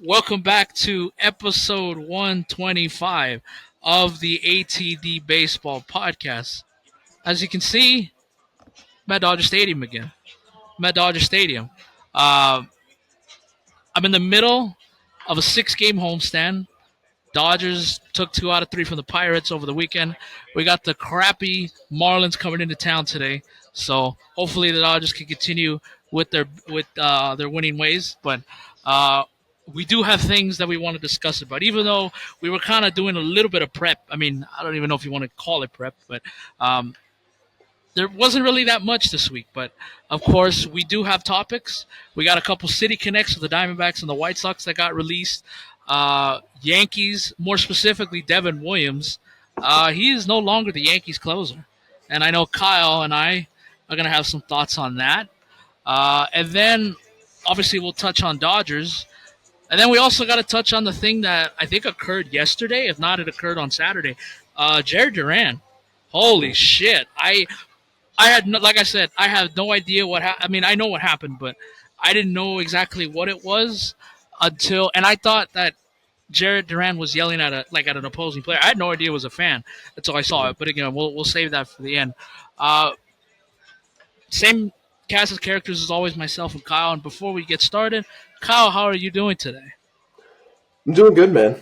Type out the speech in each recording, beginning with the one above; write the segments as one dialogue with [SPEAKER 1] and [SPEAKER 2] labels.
[SPEAKER 1] Welcome back to episode 125 of the ATD Baseball Podcast. As you can see, I'm at Dodger Stadium again. I'm at Dodger Stadium. Uh, I'm in the middle of a six-game homestand. Dodgers took 2 out of 3 from the Pirates over the weekend. We got the crappy Marlins coming into town today, so hopefully the Dodgers can continue with their winning ways. But uh, we do have things that we want to discuss about, even though we were kind of doing a little bit of prep. I mean, I don't even know if you want to call it prep, but um, there wasn't really that much this week. But of course, we do have topics. We got a couple City Connects with the Diamondbacks and the White Sox that got released. Yankees, more specifically Devin Williams, he is no longer the Yankees closer, and I know Kyle and I are gonna have some thoughts on that. And then obviously we'll touch on Dodgers, and then we also got to touch on the thing that I think occurred yesterday. If not, it occurred on Saturday. Jarren Duran. Holy shit! I had no, like I said, I have no idea what I mean, I know what happened, but I didn't know exactly what it was until, and I thought that Jarren Duran was yelling at an opposing player. I had no idea it was a fan until I saw it. But again, we'll save that for the end. Uh, Same cast of characters as always, myself and Kyle. And before we get started, Kyle, how are you doing today?
[SPEAKER 2] I'm doing good, man.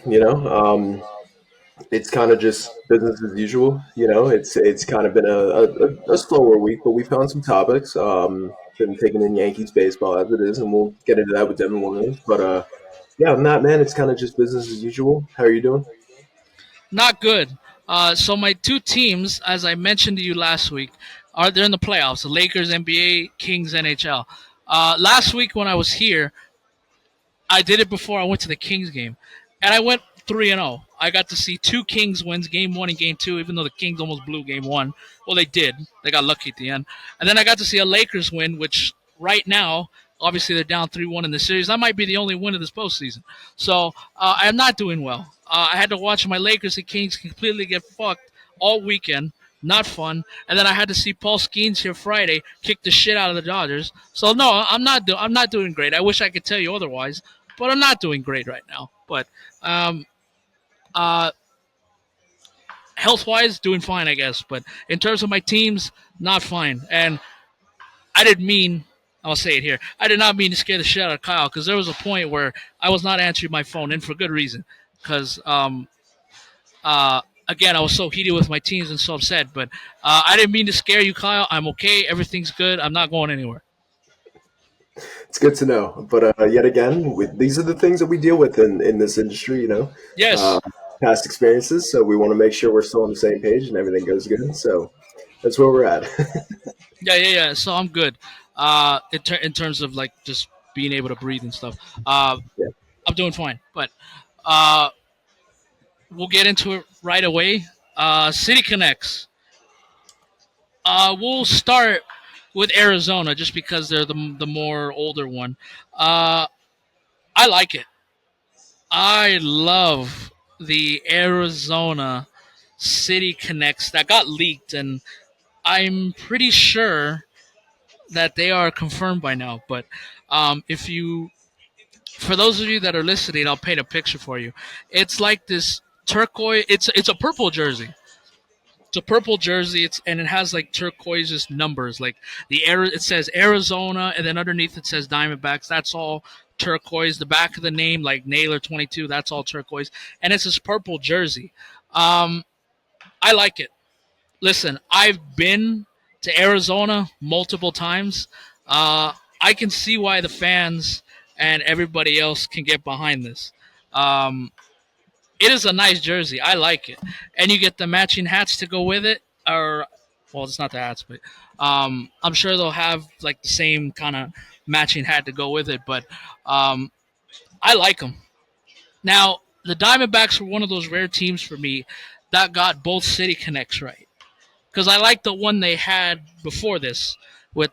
[SPEAKER 2] It's kind of just business as usual. It's kind of been a slower week, but we found some topics. Been taking in Yankees baseball as it is, and we'll get into that with Devin Williams. But yeah, I'm not, man. It's kind of just business as usual. How are you doing?
[SPEAKER 1] Not good. So my two teams, as I mentioned to you last week, are they're in the playoffs. The Lakers NBA, Kings NHL. Last week when I was here, I did it before I went to the Kings game, and I went 3-0. I got to see two Kings wins, game one and game two, even though the Kings almost blew game one. Well, they did. They got lucky at the end. And then I got to see a Lakers win, which right now, obviously, they're down 3-1 in the series. That might be the only win of this postseason. So I am not doing well. I had to watch my Lakers and Kings completely get fucked all weekend. Not fun. And then I had to see Paul Skeens here Friday kick the shit out of the Dodgers. So no, I'm not doing great. I wish I could tell you otherwise, but I'm not doing great right now. But um, uh, health wise, doing fine, I guess. But in terms of my teams, not fine. And I didn't mean, I'll say it here, I did not mean to scare the shit out of Kyle because there was a point where I was not answering my phone, and for good reason. Because, again, I was so heated with my teams and so upset. But I didn't mean to scare you, Kyle. I'm okay. Everything's good. I'm not going anywhere.
[SPEAKER 2] It's good to know. But yet again, these are the things that we deal with in this industry. Uh,
[SPEAKER 1] Yes.
[SPEAKER 2] Past experiences. So we want to make sure we're still on the same page and everything goes good. So that's where we're at.
[SPEAKER 1] Yeah. So I'm good. In terms of like just being able to breathe and stuff.
[SPEAKER 2] Yeah.
[SPEAKER 1] I'm doing fine. But uh, we'll get into it right away. City Connects. We'll start with Arizona just because they're the more older one. Uh, I like it. I love the Arizona City Connects that got leaked, and I'm pretty sure that they are confirmed by now. But if you, for those of you that are listening, I'll paint a picture for you. It's like this turquoise. It's a purple jersey. It's a purple jersey. And it has like turquoise numbers. Like it says Arizona, and then underneath it says Diamondbacks. That's all turquoise. The back of the name, like Naylor 22, that's all turquoise. And it's this purple jersey. Um, I like it. Listen, I've been to Arizona multiple times. I can see why the fans and everybody else can get behind this. Um, it is a nice jersey. I like it, and you get the matching hats to go with it. Or, well, it's not the hats, but I'm sure they'll have like the same kind of matching hat to go with it. But um, I like them. Now, the Diamondbacks were one of those rare teams for me that got both city connects right because I like the one they had before this with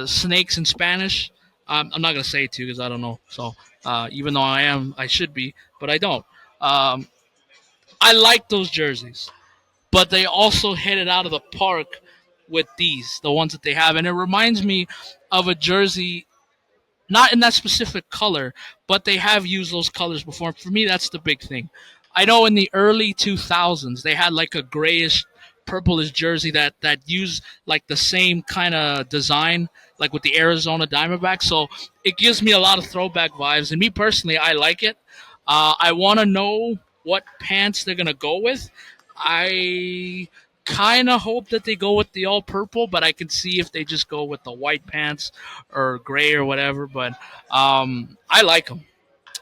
[SPEAKER 1] snakes in Spanish. I'm not gonna say it to you because I don't know. So even though I should be, but I don't. Um, I like those jerseys, but they also hit it out of the park with the ones that they have, and it reminds me of a jersey not in that specific color, but they have used those colors before. For me, that's the big thing. I know in the early 2000s they had like a grayish, purplish jersey that used like the same kind of design, like with the Arizona Diamondbacks. So it gives me a lot of throwback vibes, and me personally, I like it. I want to know what pants they're gonna go with. I kind of hope that they go with the all purple, but I can see if they just go with the white pants or gray or whatever. But I like them.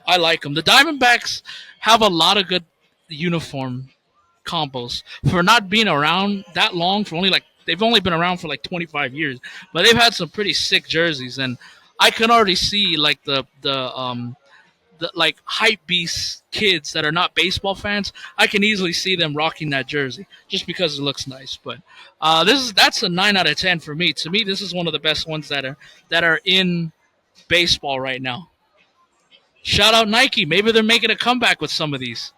[SPEAKER 1] I like them. The Diamondbacks have a lot of good uniform combos for not being around that long. For only like they've only been around for like 25 years, but they've had some pretty sick jerseys, and I can already see like the like hype beast kids that are not baseball fans. I can easily see them rocking that jersey just because it looks nice. But that's a 9 out of 10 for me. To me, this is one of the best ones that are in baseball right now. Shout out Nike. Maybe they're making a comeback with some of these.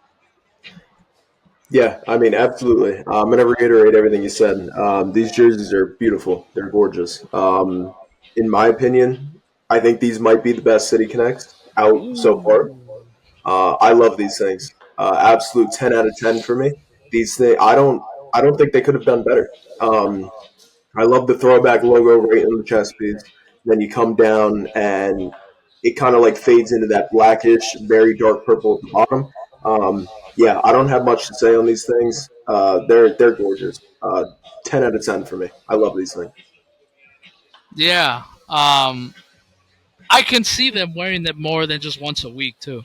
[SPEAKER 2] Yeah, I mean, absolutely. I'm going to reiterate everything you said. These jerseys are beautiful. They're gorgeous. In my opinion, I think these might be the best City Connects out so far.
[SPEAKER 1] Ooh.
[SPEAKER 2] I love these things. Absolute 10 out of 10 for me. These things, I don't think they could have done better. I love the throwback logo right in the chest piece. Then you come down and it kind of like fades into that blackish, very dark purple at the bottom. Yeah, I don't have much to say on these things. They're gorgeous. 10 out of 10 for me. I love these things.
[SPEAKER 1] Yeah. I can see them wearing them more than just once a week too.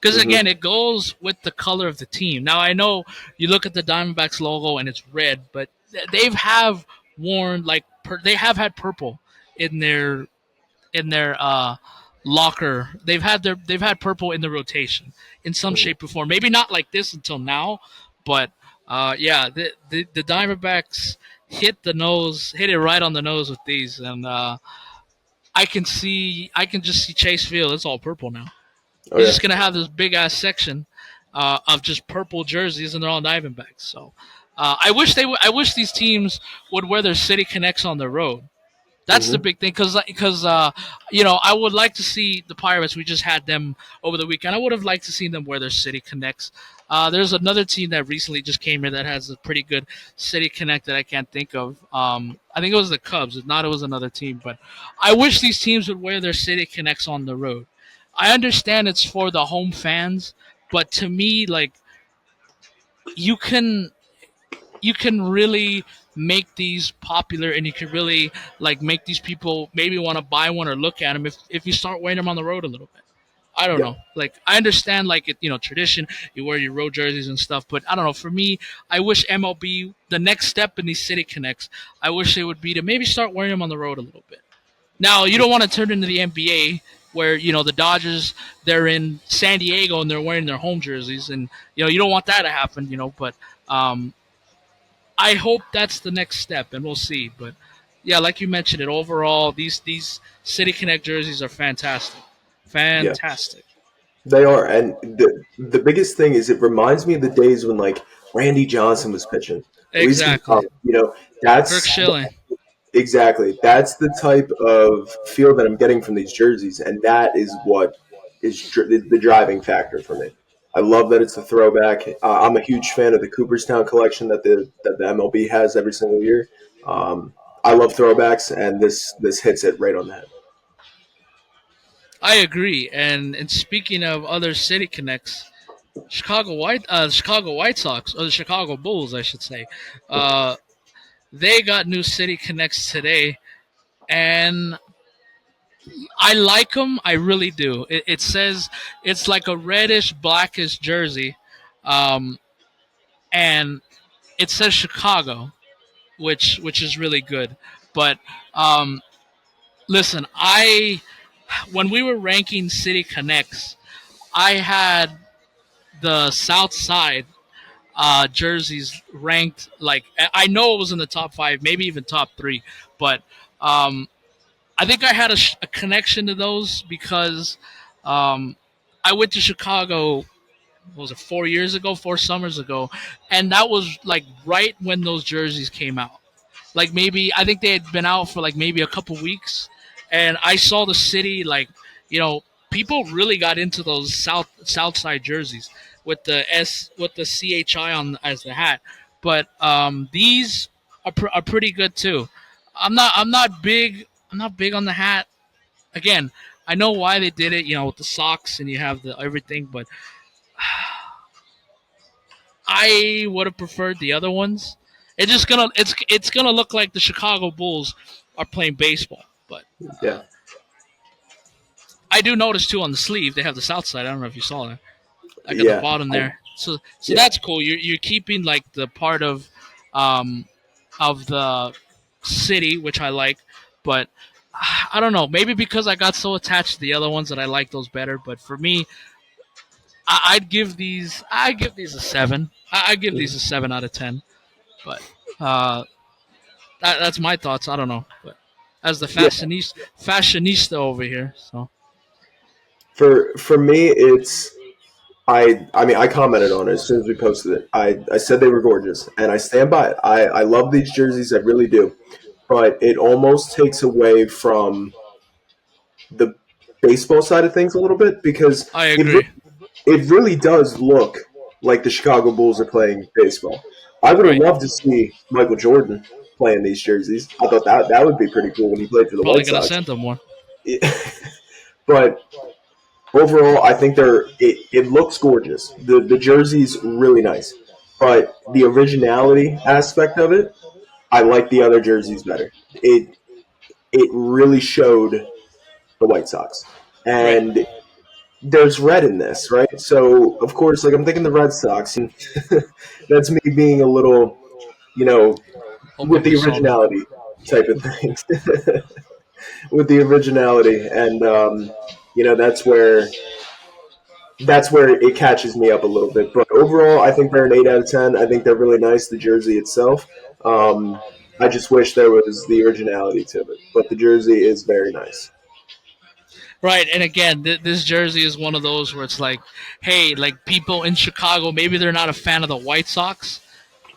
[SPEAKER 1] Because
[SPEAKER 2] Hmm.
[SPEAKER 1] again, it goes with the color of the team. Now I know you look at the Diamondbacks logo and it's red, but they've have worn like they have had purple in their locker. They've had purple in the rotation in some shape or form. Maybe not like this until now, but yeah, the Diamondbacks hit it right on the nose with these, and I can just see Chase Field. It's all purple now.
[SPEAKER 2] Oh
[SPEAKER 1] He's
[SPEAKER 2] yeah.
[SPEAKER 1] just gonna have this big ass section of just purple jerseys, and they're all Diamondbacks. So I wish these teams would wear their city connects on the road. That's the
[SPEAKER 2] Hmm.
[SPEAKER 1] big thing, because I would like to see the Pirates. We just had them over the weekend. I would have liked to see them wear their City Connects. There's another team that recently just came here that has a pretty good City Connect that I can't think of. I think it was the Cubs. If not, it was another team. But I wish these teams would wear their City Connects on the road. I understand it's for the home fans, but to me, like you can you can really make these popular, and you can really like make these people maybe want to buy one or look at them if you start wearing them on the road a little bit. I don't
[SPEAKER 2] Yeah.
[SPEAKER 1] know. Like I understand, like tradition. You wear your road jerseys and stuff, but I don't know. For me, I wish MLB the next step in these city connects. I wish they would be to maybe start wearing them on the road a little bit. Now you don't want to turn into the NBA where the Dodgers they're in San Diego and they're wearing their home jerseys, and you don't want that to happen. But um, I hope that's the next step, and we'll see. But yeah, like you mentioned, it overall these City Connect jerseys are fantastic,
[SPEAKER 2] Yeah.
[SPEAKER 1] fantastic.
[SPEAKER 2] They are, and the biggest thing is it reminds me of the days when like Randy Johnson was pitching. At least in
[SPEAKER 1] Exactly,
[SPEAKER 2] college,
[SPEAKER 1] Kirk
[SPEAKER 2] that's
[SPEAKER 1] Schilling.
[SPEAKER 2] exactly. That's the type of feel that I'm getting from these jerseys, and that is what is the driving factor for me. I love that it's a throwback. I'm a huge fan of the Cooperstown collection that the MLB has every single year. Um, I love throwbacks, and this hits it right on the head.
[SPEAKER 1] I agree. And speaking of other City Connects, Chicago White Sox, or the Chicago Bulls, I should say, uh, they got new City Connects today, and I like them. I really do. It says it's like a reddish blackish jersey, um, and it says Chicago, which is really good. But um, listen, I when we were ranking City Connects, I had the South Side jerseys ranked like I know it was in the top five, maybe even top three, but um, I think I had a connection to those because um, I went to Chicago. What was it, 4 years ago, 4 summers ago, and that was like right when those jerseys came out. Like maybe I think they had been out for like maybe a couple weeks, and I saw the city like, you know, people really got into those south side jerseys with the CHI on as the hat. But these are pretty good too. I'm not big on the hat. Again, I know why they did it, you know, with the socks and you have the everything, but I would have preferred the other ones. It's gonna look like the Chicago Bulls are playing baseball. But
[SPEAKER 2] Yeah,
[SPEAKER 1] I do notice too on the sleeve they have the South Side. I don't know if you saw that, like at the
[SPEAKER 2] yeah,
[SPEAKER 1] bottom there. So
[SPEAKER 2] yeah.
[SPEAKER 1] that's cool. You're keeping like the part um of the city, which I like, but I don't know. Maybe because I got so attached to the other ones that I like those better. But for me, I give these a seven. I give these
[SPEAKER 2] Mhm.
[SPEAKER 1] a 7 out of 10. But uh, that's my thoughts. I don't know. But as the
[SPEAKER 2] Yeah.
[SPEAKER 1] fashionista over here, so
[SPEAKER 2] For me, it's I mean I commented on it as soon as we posted it. I said they were gorgeous, and I stand by it. I love these jerseys, I really do. But it almost takes away from the baseball side of things a little bit because
[SPEAKER 1] I agree.
[SPEAKER 2] it really does look like the Chicago Bulls are playing baseball. I would have
[SPEAKER 1] Right.
[SPEAKER 2] loved to see Michael Jordan playing these jerseys. I thought that would be pretty cool when he played for the
[SPEAKER 1] Probably
[SPEAKER 2] White
[SPEAKER 1] gonna
[SPEAKER 2] Sox.
[SPEAKER 1] send them one.
[SPEAKER 2] But overall, I think it looks gorgeous. The jersey's really nice, but the originality aspect of it, I like the other jerseys better. It really showed the White Sox,
[SPEAKER 1] Right.
[SPEAKER 2] and there's red in this, right? So of course, like I'm thinking the Red Sox, and that's me being a little, you know,
[SPEAKER 1] Un
[SPEAKER 2] with the
[SPEAKER 1] poco solo.
[SPEAKER 2] originality type of things, with the originality, and that's where it catches me up a little bit. But overall, I think they're an 8 out of 10. I think they're really nice. The jersey itself, I just wish there was the originality to it. But the jersey is very nice.
[SPEAKER 1] Right, and again, this jersey is one of those where it's like, hey, like people in Chicago, maybe they're not a fan of the White Sox,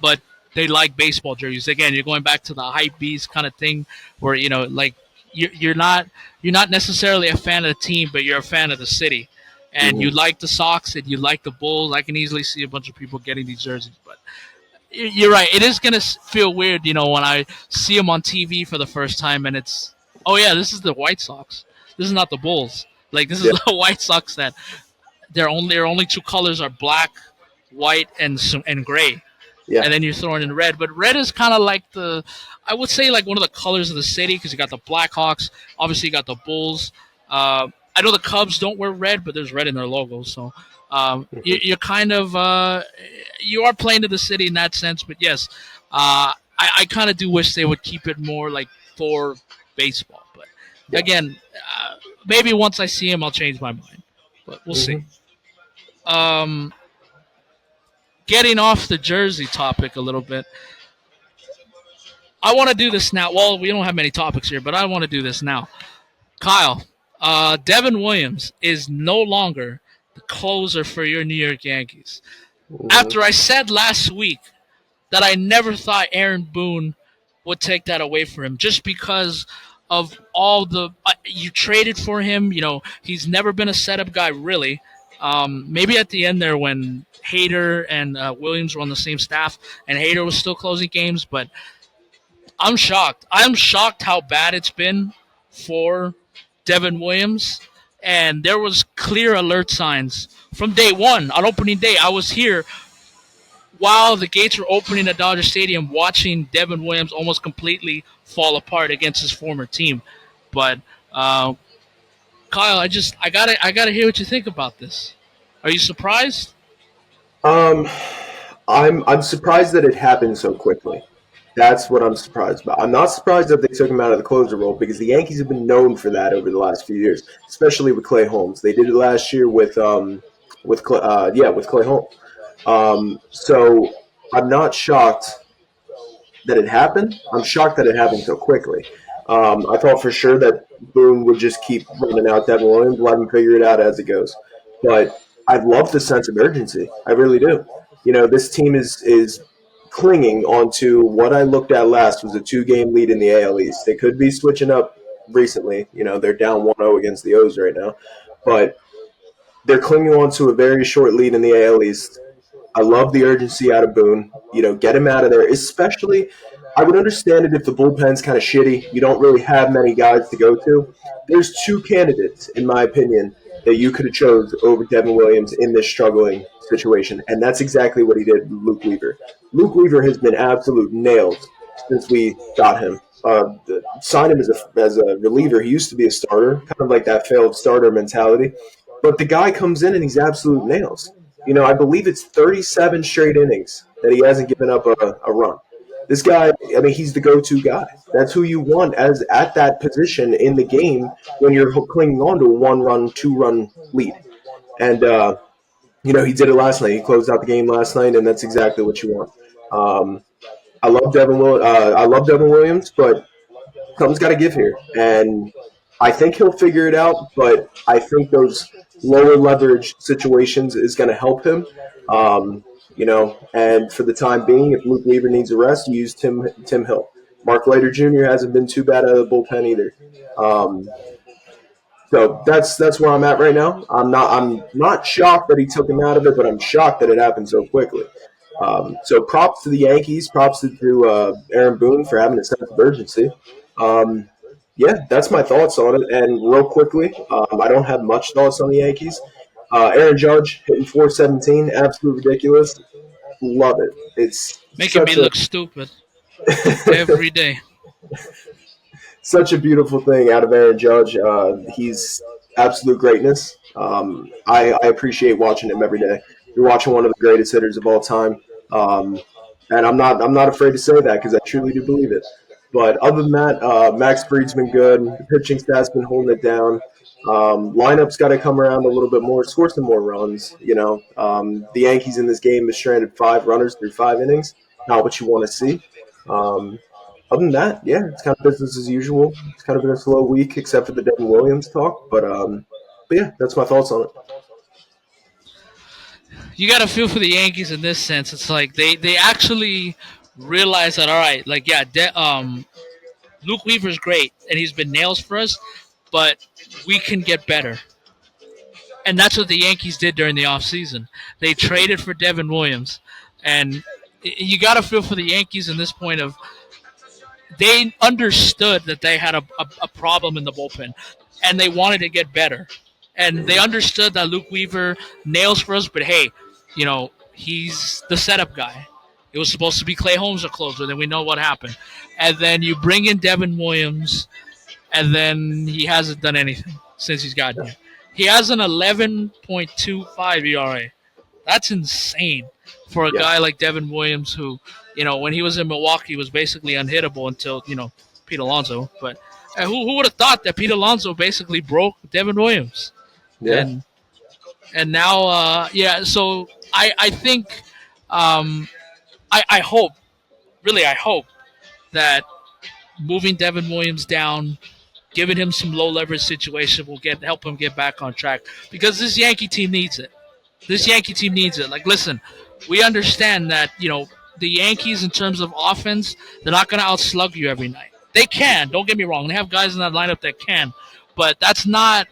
[SPEAKER 1] but they like baseball jerseys. Again, you're going back to the hype beast kind of thing, where you know, like you're not necessarily a fan of the team, but you're a fan of the city, and you
[SPEAKER 2] Hmm.
[SPEAKER 1] like the Sox and you like the Bulls. I can easily see a bunch of people getting these jerseys, but you're right. It is gonna feel weird, you know, when I see them on TV for the first time, and it's, oh yeah, this is the White Sox. This is not the Bulls. Like this is
[SPEAKER 2] Yeah,
[SPEAKER 1] the White Sox that their only two colors are black, white, and gray,
[SPEAKER 2] yeah,
[SPEAKER 1] and then you're throwing in red. But red is kind of like I would say like one of the colors of the city because you got the Blackhawks, obviously you got the Bulls. I know the Cubs don't wear red, but there's red in their logo, so you're kind of you are playing to the city in that sense. But yes, I kind of do wish they would keep it more like for baseball. But
[SPEAKER 2] yeah.
[SPEAKER 1] again, maybe once I see him, I'll change my mind. But we'll see.
[SPEAKER 2] Hmm.
[SPEAKER 1] Um, Getting off the jersey topic a little bit, I want to do this now. Well, we don't have many topics here, but I want to do this now. Kyle, Devin Williams is no longer the closer for your New York Yankees.
[SPEAKER 2] Hmm.
[SPEAKER 1] After I said last week that I never thought Aaron Boone would take that away from him just because of all the you traded for him. You know, he's never been a setup guy really. Maybe at the end there when Hader and Williams were on the same staff and Hader was still closing games, but I'm shocked. I'm shocked how bad it's been for Devin Williams. And there was clear alert signs from day one on opening day. I was here while the gates were opening at Dodger Stadium, watching Devin Williams almost completely fall apart against his former team. But Kyle, I gotta hear what you think about this. Are you surprised?
[SPEAKER 2] Um, I'm surprised that it happened so quickly. That's what I'm surprised about. I'm not surprised that they took him out of the closer role because the Yankees have been known for that over the last few years, especially with Clay Holmes. They did it last year with Clay Holmes. So I'm not shocked that it happened. I'm shocked that it happened so quickly. I thought for sure that Boone would just keep running out Devin Williams, let him figure it out as it goes. But I love the sense of urgency. I really do. This team is clinging onto what I looked at last was a 2-game lead in the AL East. They could be switching up. recently. They're down 1-0 against the O's right now, but they're clinging on to a very short lead in the AL East. I love the urgency out of Boone. Get him out of there. Especially, I would understand it if the bullpen's kind of shitty. You don't really have many guys to go to. There's two candidates, in my opinion, that you could have chose over Devin Williams in this struggling situation, and that's exactly what he did with Luke Weaver. Luke Weaver has been absolute nails since we got him. Signed him as a reliever. He used to be a starter, kind of like that failed starter mentality. But the guy comes in and he's absolute nails. I believe it's 37 straight innings that he hasn't given up a run. This guy, I mean, he's the go-to guy. That's who you want as at that position in the game when you're clinging on to a one-run, two-run lead. And he did it last night. He closed out the game last night, and that's exactly what you want. Um, I love Devin Williams, but something's got to give here, and I think he'll figure it out. But I think those lower leverage situations is going to help him. And for the time being, if Luke Weaver needs a rest, you use Tim Hill. Mark Leiter Jr. hasn't been too bad out of the bullpen either. Um, so that's where I'm at right now. I'm not shocked that he took him out of it, but I'm shocked that it happened so quickly. So props to the Yankees, props to Aaron Boone for having a sense of urgency. Um, yeah, that's my thoughts on it. And real quickly, I don't have much thoughts on the Yankees. Aaron Judge hitting 417, absolute ridiculous. Love it. It's
[SPEAKER 1] Making me
[SPEAKER 2] such a
[SPEAKER 1] look stupid every day.
[SPEAKER 2] such a beautiful thing out of Aaron Judge. He's absolute greatness. I appreciate watching him every day. You're watching one of the greatest hitters of all time, and I'm not afraid to say that because I truly do believe it. But other than that, Max Fried's been good. The pitching staff's been holding it down. Lineup's got to come around a little bit more, score some more runs. The Yankees in this game have stranded 5 runners through 5 innings. Not what you want to see. Um, Other than that, yeah, it's kind of business as usual. It's kind of been a slow week, except for the Devin Williams talk. But yeah, that's my thoughts on it.
[SPEAKER 1] You got to feel for the Yankees in this sense. It's like they actually realize that all right, like yeah, Luke Weaver's great and he's been nails for us, but we can get better. And that's what the Yankees did during the offseason. They traded for Devin Williams. And you got to feel for the Yankees in this point of they understood that they had a problem in the bullpen and they wanted to get better. And they understood that Luke Weaver nails for us, but hey, he's the setup guy. It was supposed to be Clay Holmes a closer, then we know what happened. And then you bring in Devin Williams, and then he hasn't done anything since he's gotten here. He has an 11.25 ERA. That's insane for a
[SPEAKER 2] Yeah,
[SPEAKER 1] guy like Devin Williams, who, when he was in Milwaukee, was basically unhittable until, Pete Alonso. But who would have thought that Pete Alonso basically broke Devin Williams?
[SPEAKER 2] yeah,
[SPEAKER 1] And and now, yeah, so I think, um, I hope, really, I hope that moving Devin Williams down, giving him some low leverage situation will help him get back on track because this Yankee team needs it. This Yankee team needs it. Like, listen, we understand that the Yankees in terms of offense, they're not going to outslug you every night. They can. Don't get me wrong. They have guys in that lineup that can, but that's not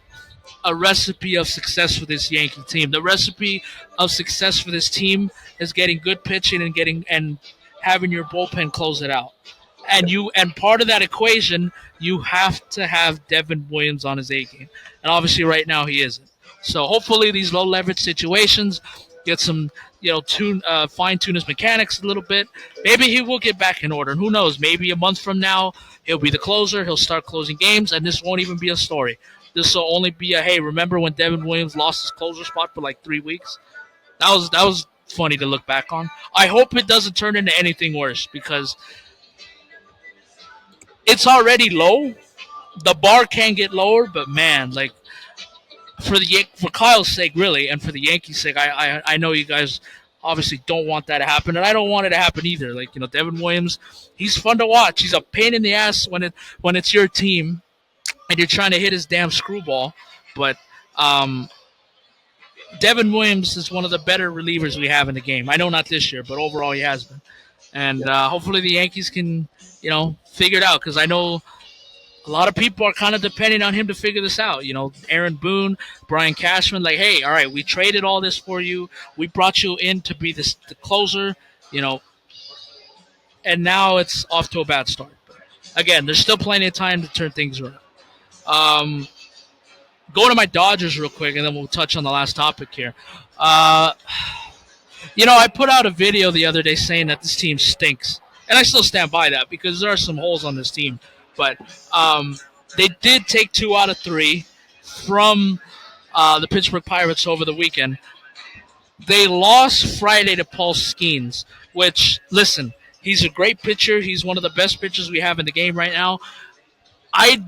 [SPEAKER 1] a recipe of success for this Yankee team. The recipe of success for this team is getting good pitching and getting and having your bullpen close it out. And part of that equation, you have to have Devin Williams on his A game, and obviously right now he isn't. So hopefully these low leverage situations get some fine tune his mechanics a little bit. Maybe he will get back in order, and who knows? Maybe a month from now he'll be the closer. He'll start closing games, and this won't even be a story. This will only be a hey. Remember when Devin Williams lost his closer spot for like 3 weeks? That was funny to look back on. I hope it doesn't turn into anything worse because it's already low. The bar can get lower, but man, like for Kyle's sake, really, and for the Yankees' sake, I know you guys obviously don't want that to happen, and I don't want it to happen either. Like Devin Williams, he's fun to watch. He's a pain in the ass when it's your team and you're trying to hit his damn screwball, but um, Devin Williams is one of the better relievers we have in the game. I know not this year, but overall he has been. And
[SPEAKER 2] yeah,
[SPEAKER 1] hopefully the Yankees can, figure it out because I know a lot of people are kind of depending on him to figure this out. Aaron Boone, Brian Cashman, like, hey, all right, we traded all this for you. We brought you in to be the closer, you know, and now it's off to a bad start. But again, there's still plenty of time to turn things around. Um, Go to my Dodgers real quick, and then we'll touch on the last topic here. Uh, I put out a video the other day saying that this team stinks, and I still stand by that because there are some holes on this team. But they did take 2 out of 3 from the Pittsburgh Pirates over the weekend. They lost Friday to Paul Skeens, which, listen, he's a great pitcher. He's one of the best pitchers we have in the game right now. I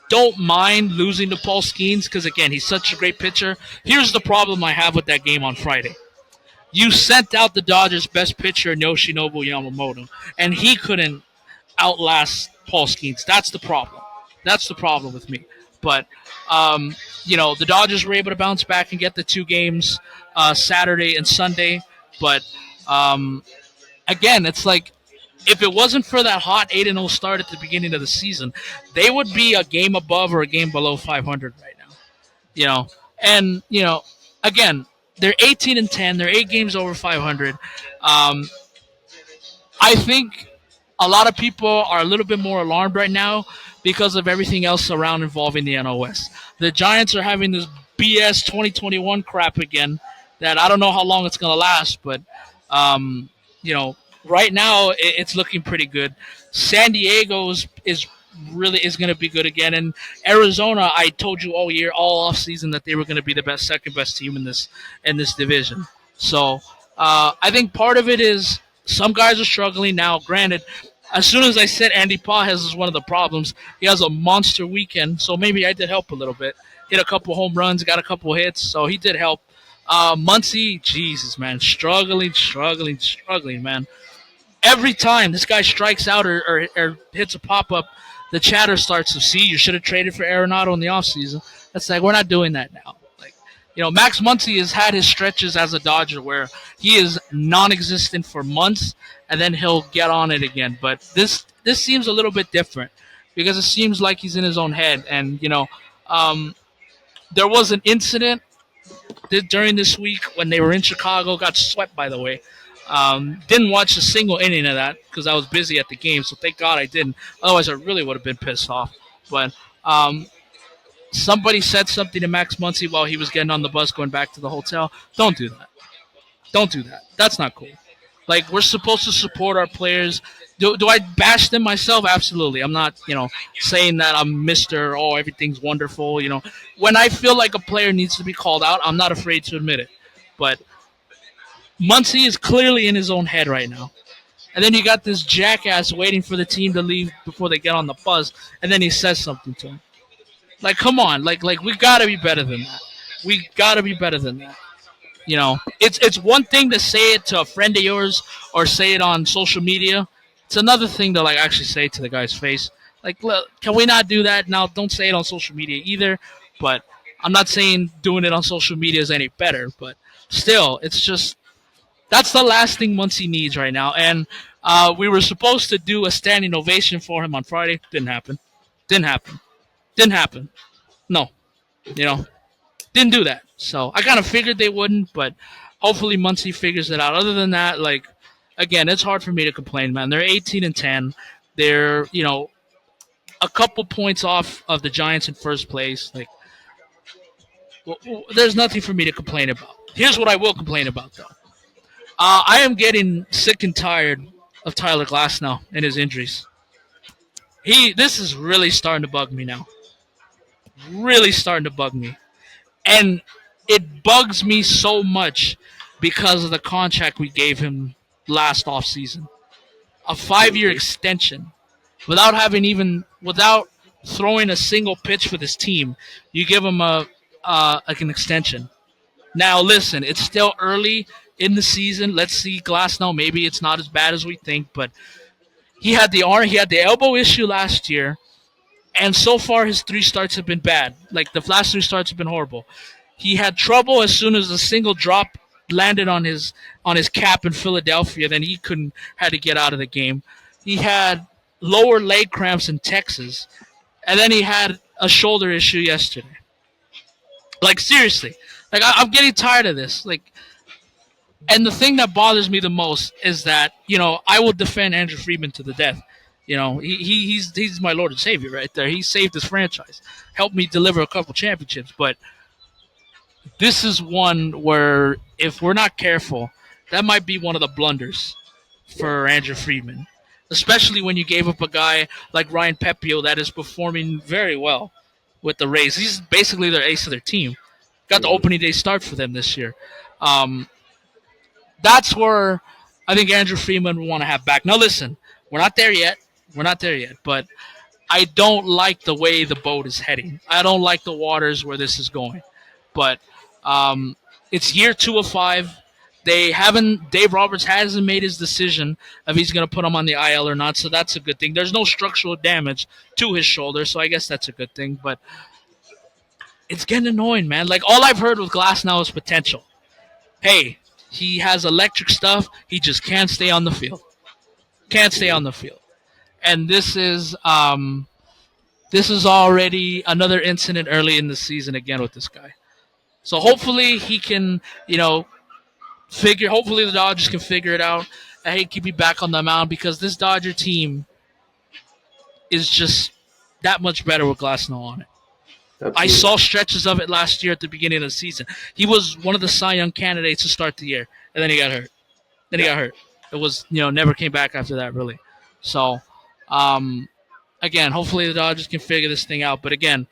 [SPEAKER 1] don't mind losing to Paul Skeens because, again, he's such a great pitcher. Here's the problem I have with that game on Friday. You sent out the Dodgers' best pitcher, Yoshinobu Yamamoto, and he couldn't outlast Paul Skeens. That's the problem. That's the problem with me. But, the Dodgers were able to bounce back and get the 2 games Saturday and Sunday. But, again, it's like if it wasn't for that hot 8-0 start at the beginning of the season, they would be a game above or a game below 500 right now. And again, they're 18-10. They're 8 games over 500. I think a lot of people are a little bit more alarmed right now because of everything else around involving the NOS. The Giants are having this BS 2021 crap again that I don't know how long it's going to last, but um, right now it's looking pretty good. San Diego is going to be good again, and Arizona. I told you all year, all off season, that they were going to be the second best team in this division. So I think part of it is some guys are struggling now. Granted, as soon as I said Andy Pages is one of the problems, he has a monster weekend, so maybe I did help a little bit. Hit a couple home runs, got a couple hits, so he did help. Muncy, Jesus, man, struggling, man. Every time this guy strikes out or hits a pop up, the chatter starts to see you should have traded for Arenado in the offseason. That's like, we're not doing that now. Like, Max Muncy has had his stretches as a Dodger where he is non-existent for months and then he'll get on it again. But this seems a little bit different because it seems like he's in his own head. And there was an incident during this week when they were in Chicago, got swept, by the way. Didn't watch a single inning of that because I was busy at the game, so thank God I didn't. Otherwise, I really would have been pissed off. But somebody said something to Max Muncy while he was getting on the bus going back to the hotel. Don't do that. Don't do that. That's not cool. Like, we're supposed to support our players. Do I bash them myself? Absolutely. I'm not, saying that I'm Mr. Oh, everything's wonderful. When I feel like a player needs to be called out, I'm not afraid to admit it. But Muncy is clearly in his own head right now. And then you got this jackass waiting for the team to leave before they get on the bus, and then he says something to him. Like, come on. Like we got to be better than that. We got to be better than that. It's one thing to say it to a friend of yours or say it on social media. It's another thing to actually say it to the guy's face. Like, look, can we not do that? Now, don't say it on social media either. But I'm not saying doing it on social media is any better. But still, it's just that's the last thing Muncy needs right now. And we were supposed to do a standing ovation for him on Friday. Didn't happen. Didn't happen. Didn't happen. No. Didn't do that. So I kind of figured they wouldn't, but hopefully Muncy figures it out. Other than that, again, it's hard for me to complain, man. They're 18-10. They're, a couple points off of the Giants in first place. There's nothing for me to complain about. Here's what I will complain about, though. I am getting sick and tired of Tyler Glasnow and his injuries. This is really starting to bug me now. Really starting to bug me. And it bugs me so much because of the contract we gave him last offseason. A 5-year extension. Without throwing a single pitch for this team, you give him an extension. Now listen, it's still early in the season. Let's see Glasnow. Maybe it's not as bad as we think, but he had the elbow issue last year. And so far, his 3 starts have been bad. Like, the last 3 starts have been horrible. He had trouble as soon as a single drop landed on his cap in Philadelphia. Then he had to get out of the game. He had lower leg cramps in Texas. and then he had a shoulder issue yesterday. Like seriously, like I'm getting tired of this. Like, and the thing that bothers me the most is that I will defend Andrew Friedman to the death. He's my Lord and Savior right there. He saved this franchise, helped me deliver a couple championships. But this is one where if we're not careful, that might be one of the blunders
[SPEAKER 2] Yeah,
[SPEAKER 1] for Andrew Friedman, especially when you gave up a guy like Ryan Pepio that is performing very well with the Rays. He's basically their ace of their team. Got the
[SPEAKER 2] hmm
[SPEAKER 1] opening day start for them this year. Um, that's where I think Andrew Freeman will want to have back. Now, listen, we're not there yet. We're not there yet, but I don't like the way the boat is heading. I don't like the waters where this is going. But um, it's year 2 of 5. They haven't. Dave Roberts hasn't made his decision if he's going to put him on the IL or not. So that's a good thing. There's no structural damage to his shoulder, so I guess that's a good thing. But it's getting annoying, man. Like all I've heard with Glass now is potential. Hey, he has electric stuff. He just can't stay on the field. Can't stay
[SPEAKER 2] hmm
[SPEAKER 1] on the field. And this is already another incident early in the season again with this guy. So hopefully he can, figure. Hopefully the Dodgers can figure it out. And he can be back on the mound because this Dodger team is just that much better with Glasnow on it. I
[SPEAKER 2] absolutely.
[SPEAKER 1] saw stretches of it last year at the beginning of the season. He was one of the Cy Young candidates to start the year, and then he got hurt. Then he
[SPEAKER 2] Yeah,
[SPEAKER 1] got hurt. It was never came back after that really. So um, again, hopefully the Dodgers can figure this thing out. But again,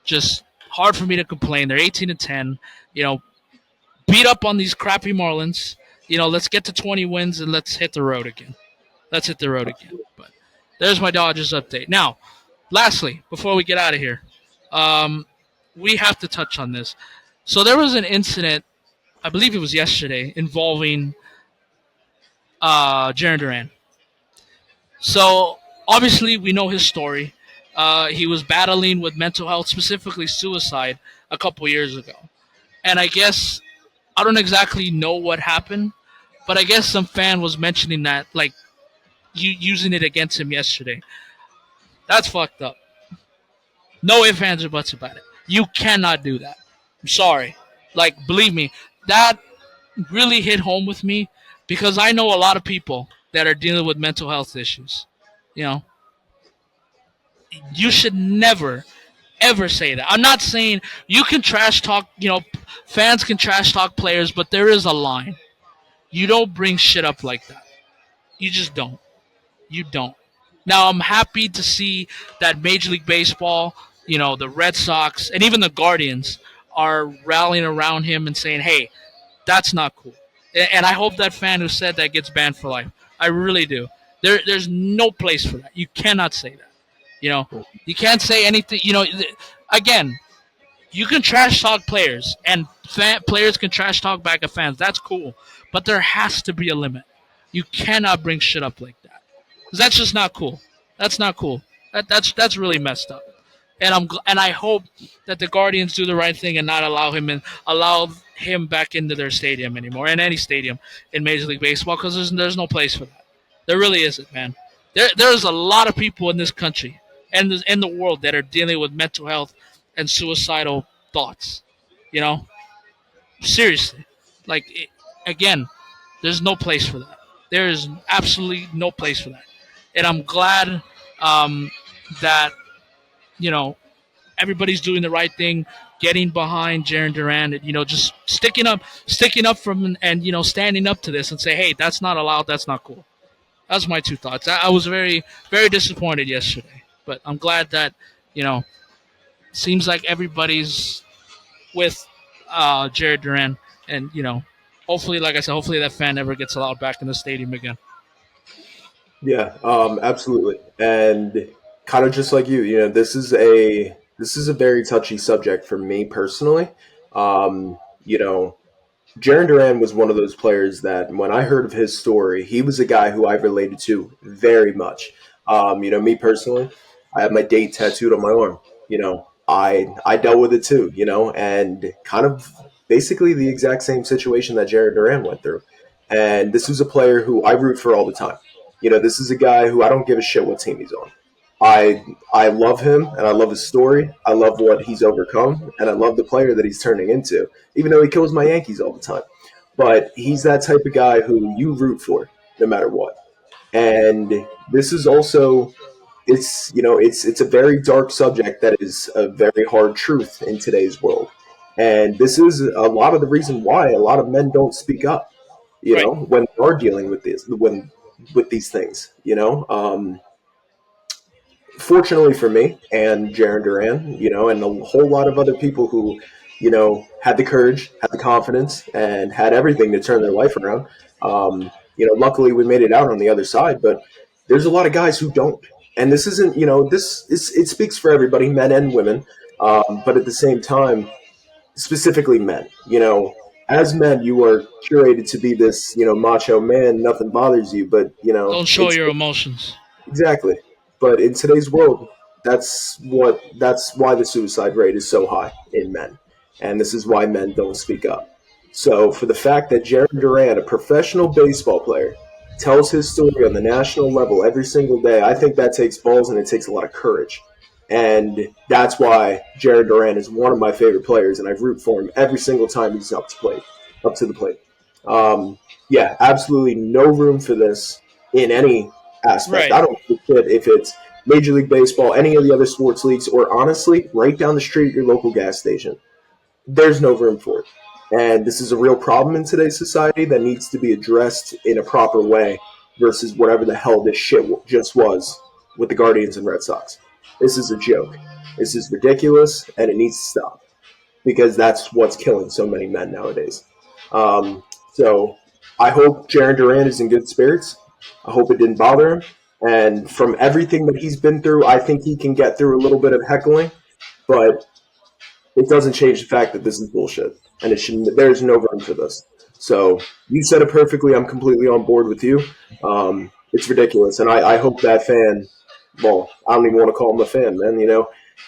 [SPEAKER 1] just hard for me to complain. They're 18-10. You know, beat up on these crappy Marlins. Let's get to 20 wins and let's hit the road again. Let's hit the road again.
[SPEAKER 2] absolutely.
[SPEAKER 1] But there's my Dodgers update. Now, lastly, before we get out of here, um, we have to touch on this. So there was an incident, I believe it was yesterday, involving Jarren Duran. So obviously we know his story. He was battling with mental health, specifically suicide, a couple years ago. And I guess I don't exactly know what happened, but I guess some fan was mentioning that, like, you using it against him yesterday. That's fucked up. No ifs, ands, or buts about it. You cannot do that. I'm sorry. Like, believe me, that really hit home with me because I know a lot of people that are dealing with mental health issues. You know, you should never, ever say that. I'm not saying you can trash talk, fans can trash talk players, but there is a line. You don't bring shit up like that. You just don't. You don't. Now I'm happy to see that Major League Baseball, the Red Sox, and even the Guardians are rallying around him and saying, "Hey, that's not cool." And I hope that fan who said that gets banned for life. I really do. There's no place for that. You cannot say that. You know, you can't say anything. Again, you can trash talk players, and players can trash talk back at fans. That's cool, but there has to be a limit. You cannot bring shit up like that. 'Cause that's just not cool. That's not cool. That's really messed up. And I hope that the Guardians do the right thing and not allow him back into their stadium anymore, in any stadium in Major League Baseball, because there's no place for that. There really isn't, man. There's a lot of people in this country and in the world that are dealing with mental health and suicidal thoughts. You know, seriously, like again, there's no place for that. There is absolutely no place for that, and I'm glad um, that you know everybody's doing the right thing, getting behind Jarren Duran, and just sticking up from and standing up to this and say, hey, that's not allowed, that's not cool. That's my two thoughts. I was very very disappointed yesterday, but I'm glad that you know seems like everybody's with Jared Duran, and hopefully, like I said, hopefully that fan never gets allowed back in the stadium again.
[SPEAKER 2] Yeah, absolutely. And kind of just like you, this is a very touchy subject for me personally. Um, you know, Jarren Duran was one of those players that when I heard of his story, he was a guy who I related to very much. Me personally, I have my date tattooed on my arm. I dealt with it too, and kind of basically the exact same situation that Jarren Duran went through. And this was a player who I root for all the time. This is a guy who I don't give a shit what team he's on. I love him and I love his story. I love what he's overcome and I love the player that he's turning into. Even though he kills my Yankees all the time, but he's that type of guy who you root for no matter what. And this is also it's a very dark subject that is a very hard truth in today's world. And this is a lot of the reason why a lot of men don't speak up,
[SPEAKER 1] Right.
[SPEAKER 2] when they are dealing with this when with these things. Fortunately for me and Jarren Duran, and a whole lot of other people who, had the courage, had the confidence, and had everything to turn their life around. Luckily we made it out on the other side, but there's a lot of guys who don't. And this isn't, it speaks for everybody, men and women. But at the same time, specifically men, as men, you are curated to be this, macho man, nothing bothers you, but,
[SPEAKER 1] Don't show
[SPEAKER 2] it's
[SPEAKER 1] your emotions.
[SPEAKER 2] exactly. But in today's world, that's why the suicide rate is so high in men. And this is why men don't speak up. So for the fact that Jarren Duran, a professional baseball player, tells his story on the national level every single day, I think that takes balls and it takes a lot of courage. And that's why Jarren Duran is one of my favorite players, and I root for him every single time he's up to the plate. Yeah, absolutely no room for this in any aspect.
[SPEAKER 1] Right.
[SPEAKER 2] I don't give a shit if it's Major League Baseball, any of the other sports leagues, or honestly, right down the street at your local gas station. There's no room for it. And this is a real problem in today's society that needs to be addressed in a proper way versus whatever the hell this shit just was with the Guardians and Red Sox. This is a joke. This is ridiculous, and it needs to stop because that's what's killing so many men nowadays. So I hope Jarren Duran is in good spirits. I hope it didn't bother him. And from everything that he's been through, I think he can get through a little bit of heckling, but it doesn't change the fact that this is bullshit, and it should. There's no room for this. So you said it perfectly. I'm completely on board with you. It's ridiculous, and I hope that fan. Well, I don't even want to call him a fan, man.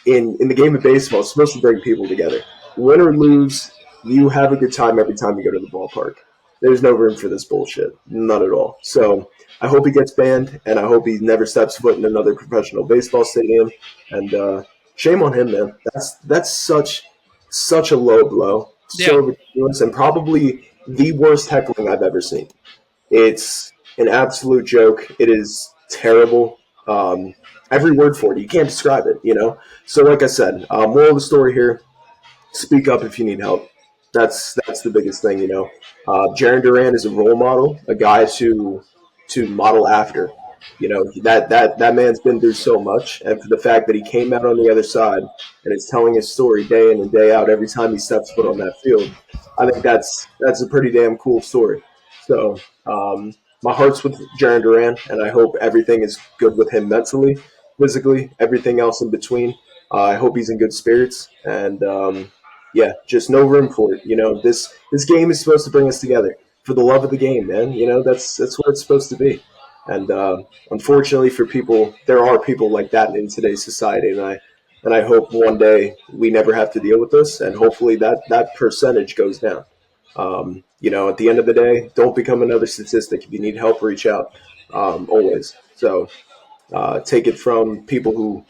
[SPEAKER 2] In the game of baseball, it's supposed to bring people together. Win or lose, you have a good time every time you go to the ballpark. There's no room for this bullshit, none at all. So I hope he gets banned, and I hope he never steps foot in another professional baseball stadium. And shame on him, man. That's such a low blow, so
[SPEAKER 1] Yeah.
[SPEAKER 2] ridiculous, and probably the worst heckling I've ever seen. It's an absolute joke. It is terrible. Every word for it, you can't describe it. So, like I said, moral of the story here: speak up if you need help. That's the biggest thing. Jarren Duran is a role model, a guy to model after. That man's been through so much, and for the fact that he came out on the other side and is telling his story day in and day out every time he steps foot on that field, I think that's a pretty damn cool story. So my heart's with Jarren Duran, and I hope everything is good with him mentally, physically, everything else in between. I hope he's in good spirits, and yeah, just no room for it. This game is supposed to bring us together for the love of the game, man. That's what it's supposed to be. And unfortunately for people, there are people like that in today's society, and I hope one day we never have to deal with this, and hopefully that percentage goes down. At the end of the day, don't become another statistic. If you need help, reach out. Always. So take it from people who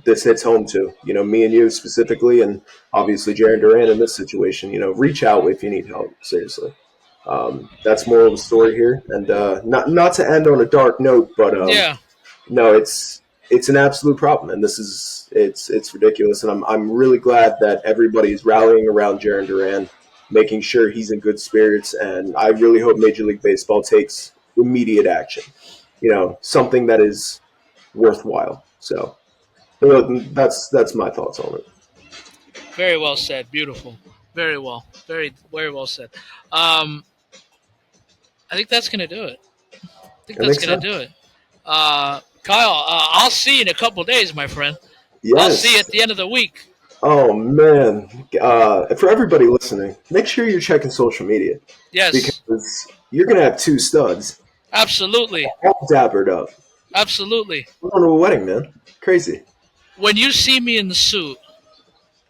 [SPEAKER 2] this hits home to. Me and you specifically, and obviously Jarren Duran in this situation. Reach out if you need help. Seriously. That's more of the story here, and not to end on a dark note, but
[SPEAKER 1] Yeah.
[SPEAKER 2] no, it's an absolute problem, and this is it's ridiculous, and I'm really glad that everybody's rallying around Jarren Duran, making sure he's in good spirits, and I really hope Major League Baseball takes immediate action. Something that is worthwhile. So that's my thoughts on it.
[SPEAKER 1] Very well said. Beautiful. Very well. Very well said. Um, I think that's gonna do it. I think
[SPEAKER 2] I
[SPEAKER 1] that's
[SPEAKER 2] think
[SPEAKER 1] gonna
[SPEAKER 2] so.
[SPEAKER 1] do it. Kyle, I'll see you in a couple days, my friend. I'll see you at
[SPEAKER 2] Yes.
[SPEAKER 1] the end of the week.
[SPEAKER 2] Oh man. For everybody listening, make sure you're checking social media
[SPEAKER 1] Yes,
[SPEAKER 2] because you're gonna have two studs
[SPEAKER 1] absolutely,
[SPEAKER 2] all dappered up.
[SPEAKER 1] absolutely.
[SPEAKER 2] I'm going to a wedding, man. Crazy.
[SPEAKER 1] When you see me in the suit,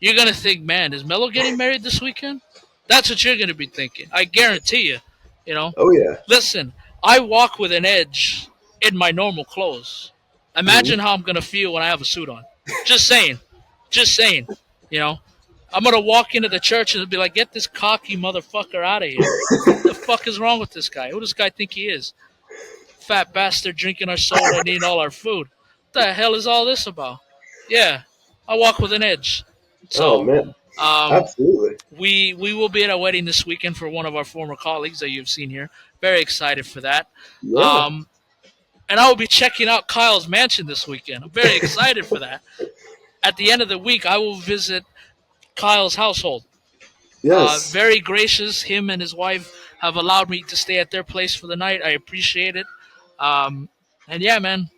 [SPEAKER 1] you're gonna think, "Man, is Melo getting married this weekend?" That's what you're gonna be thinking. I guarantee you. You know.
[SPEAKER 2] Oh yeah.
[SPEAKER 1] Listen, I walk with an edge in my normal clothes. Imagine
[SPEAKER 2] Mhm.
[SPEAKER 1] how I'm gonna feel when I have a suit on. Just saying, just saying. You know, I'm gonna walk into the church and be like, "Get this cocky motherfucker out of here! The fuck is wrong with this guy? Who does this guy think he is? Fat bastard drinking our soda and eating all our food. What the hell is all this about?" Yeah, I walk with an edge.
[SPEAKER 2] Oh
[SPEAKER 1] So,
[SPEAKER 2] man,
[SPEAKER 1] um,
[SPEAKER 2] absolutely.
[SPEAKER 1] we will be at a wedding this weekend for one of our former colleagues that you've seen here. Very excited for that.
[SPEAKER 2] Yeah.
[SPEAKER 1] Um, and I will be checking out Kyle's mansion this weekend. I'm very excited for that. At the end of the week, I will visit Kyle's household.
[SPEAKER 2] Yes.
[SPEAKER 1] Very gracious. Him and his wife have allowed me to stay at their place for the night. I appreciate it. Um, and yeah, man,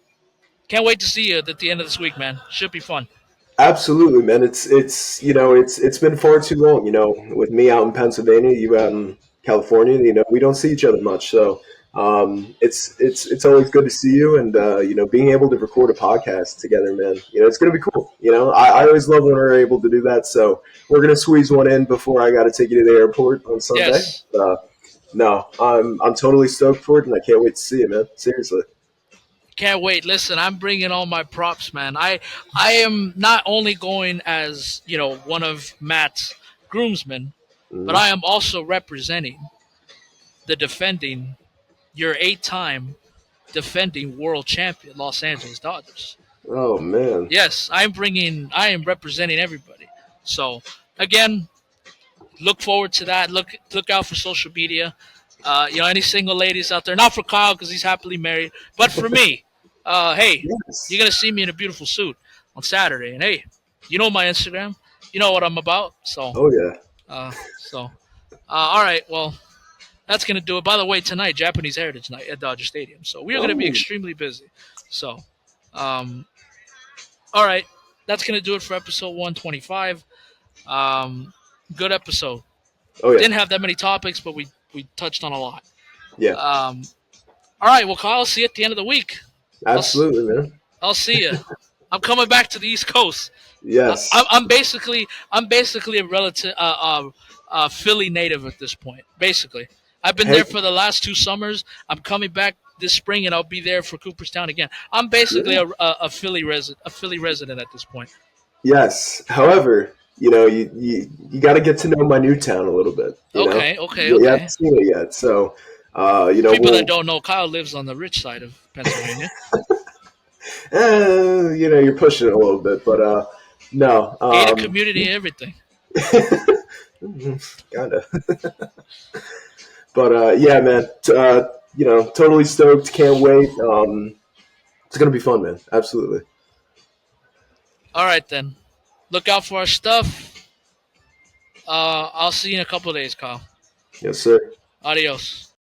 [SPEAKER 1] can't wait to see you at the end of this week, man. Should be fun.
[SPEAKER 2] Absolutely, man. It's it's been far too long. With me out in Pennsylvania, you out in California. We don't see each other much, so it's always good to see you, and being able to record a podcast together, man. It's gonna be cool. I always love when we're able to do that. So we're gonna squeeze one in before I got to take you to the airport on Sunday.
[SPEAKER 1] Yes,
[SPEAKER 2] No, I'm totally stoked for it, and I can't wait to see you, man. Seriously.
[SPEAKER 1] can't wait. Listen, I'm bringing all my props, man. I am not only going as one of Matt's groomsmen, but
[SPEAKER 2] Mhm.
[SPEAKER 1] I am also representing the defending your 8-time defending world champion Los Angeles Dodgers.
[SPEAKER 2] Oh man.
[SPEAKER 1] Yes, I am representing everybody. So again, look forward to that. Look out for social media. Any single ladies out there, not for Kyle because he's happily married, but for me. Hey, you're
[SPEAKER 2] Yes.
[SPEAKER 1] gonna see me in a beautiful suit on Saturday, and hey, you know my Instagram, you know what I'm about. So,
[SPEAKER 2] Oh yeah.
[SPEAKER 1] all right, well, that's gonna do it. By the way, tonight Japanese Heritage Night at Dodger Stadium, so we are gonna be
[SPEAKER 2] Oh.
[SPEAKER 1] extremely busy. So, um, all right, that's gonna do it for episode 125. Um, good episode.
[SPEAKER 2] Oh yeah.
[SPEAKER 1] Didn't have that many topics, but we touched on a lot.
[SPEAKER 2] Yeah.
[SPEAKER 1] Um, all right, well, Kyle, I'll see you at the end of the week. I'll
[SPEAKER 2] Absolutely, man.
[SPEAKER 1] I'll see you. I'm coming back to the East Coast.
[SPEAKER 2] Yes.
[SPEAKER 1] I'm basically a relative Philly native at this point. Basically, I've been there
[SPEAKER 2] Heck
[SPEAKER 1] for the last 2 summers. I'm coming back this spring, and I'll be there for Cooperstown again. I'm basically
[SPEAKER 2] yeah.
[SPEAKER 1] a Philly resident at this point.
[SPEAKER 2] Yes. However, you got to get to know my new town a little bit.
[SPEAKER 1] Okay, okay,
[SPEAKER 2] You haven't
[SPEAKER 1] okay.
[SPEAKER 2] seen it yet, so
[SPEAKER 1] For people that
[SPEAKER 2] we'll
[SPEAKER 1] don't know, Kyle lives on the rich side of Pennsylvania.
[SPEAKER 2] you're pushing it a little bit, but no.
[SPEAKER 1] Gated community, everything.
[SPEAKER 2] Kind of. But yeah, man. Totally stoked. Can't wait. It's gonna be fun, man. Absolutely.
[SPEAKER 1] All right then. Look out for our stuff. I'll see you in a couple of days, Kyle.
[SPEAKER 2] Yes, sir.
[SPEAKER 1] Adios.